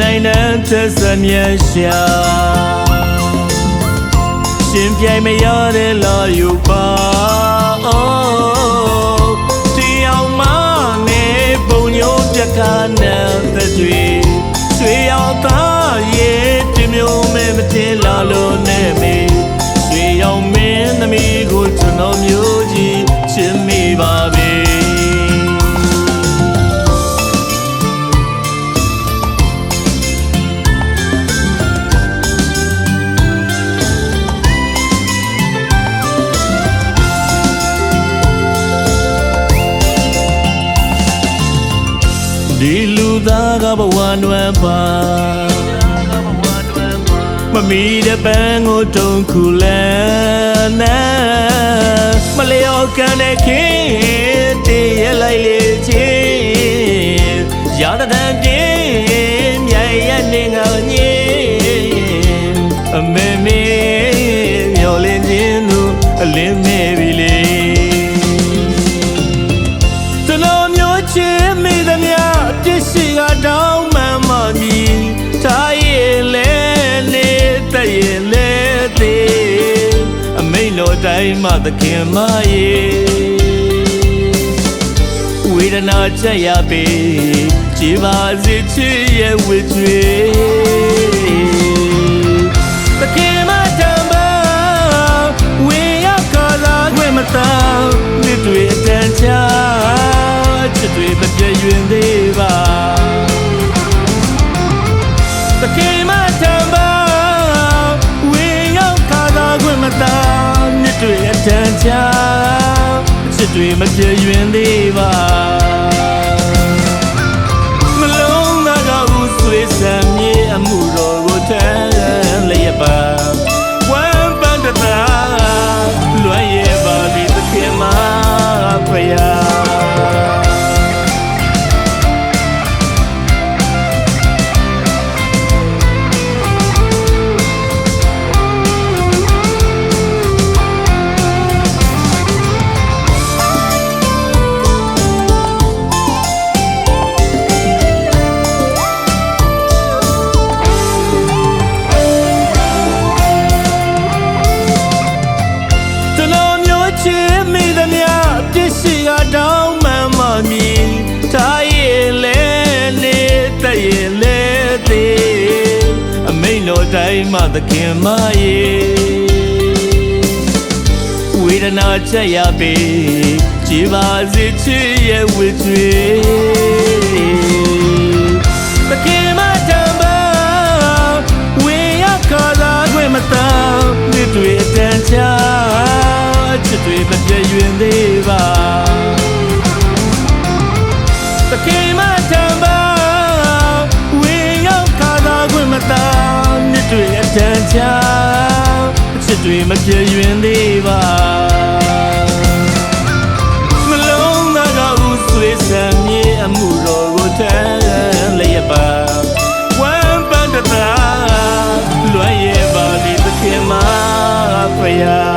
နိုင်တဲ့သစမြတ်ရှာရှင်ပြိုင်မရတဲ့လာယူပါတရားမနဲ့ပုံညိုပြကနဲ့သွေရောက်သားရဲ့ပြမျိုးမဲ့မတင်လာလို့နဲ့မေသွေရောက်မင်းသမီးကိုကျွန်တော်မျိုးကြီးချစ်မိပါပြီဒီလူသားကဘဝနွယ်ပါမမီတဲ့ပန်းကိုတုံခုလဲနဲ့မလျော်ကန်တဲ့ခင်တည်ရလိုက်လေချင်းရတဲ့ပြင်းမြိုင်ရနေငါညင်းအမေမေမျောလင်းခြင်းသူအလင်းမေပြီလေကျွန်တော်မျိုးချင်းမိသမျှပြစ်ရှိကတောင်းမှန်မှမြည်ထားရဲ့လဲနေတည့်ရဲ့လဲသေးအမိန်တော်တိုင်းမှသခင်မရဲ့ဝေဒနာချက်ရပေကြည်ပါစေချစ်ရဲ့ဝေကျွေသခင်မတံပါဝေရောက်ကားလာခွင့်မသာနှစ်တွေအတန်ချချစ်တွေမပြည့်ရင်သေးပါသခင်မတံပါဝေရောက်ကားလာခွင့်မသာနှစ်တွေအတန်ချချစ်တွေမပြည့်ရင်သေးပါမလုံးသားကဦးဆွေးဆံမြေအမှုတော်ကိုထမ်းလျက်ပါဝမ်းပန်းတသာလွမ်းရဲ့ပါဒီသခင်မဖယားတောင်းမှန်မှမြည်ထားရဲ့လဲနေတည့်ရဲ့လဲသေးအမိန်တော်တိုင်းမှသခင်မရဲ့ဝေဒနာချက်ရပေကြည်ပါစေချစ်ရဲ့ဝေကျွေသခင်မတံပါဝေရောက်ကားလာခွင့်မသာနှစ်တွေအတန်ချချစ်တွေမပြည့်ရင်သေးပါသခင်မတံပါဝေရောက်ကားလာခွင့်မသာနှစ်တွေအတန်ချချစ်တွေမပြည့်ရင်သေးပါမလုံးသားကဦးဆွေးဆံမြေအမှုတော်ကိုထမ်းလျက်ပါဝမ်းပန်းတသာလွမ်းရဲ့ပါဒီသခင်မဖယား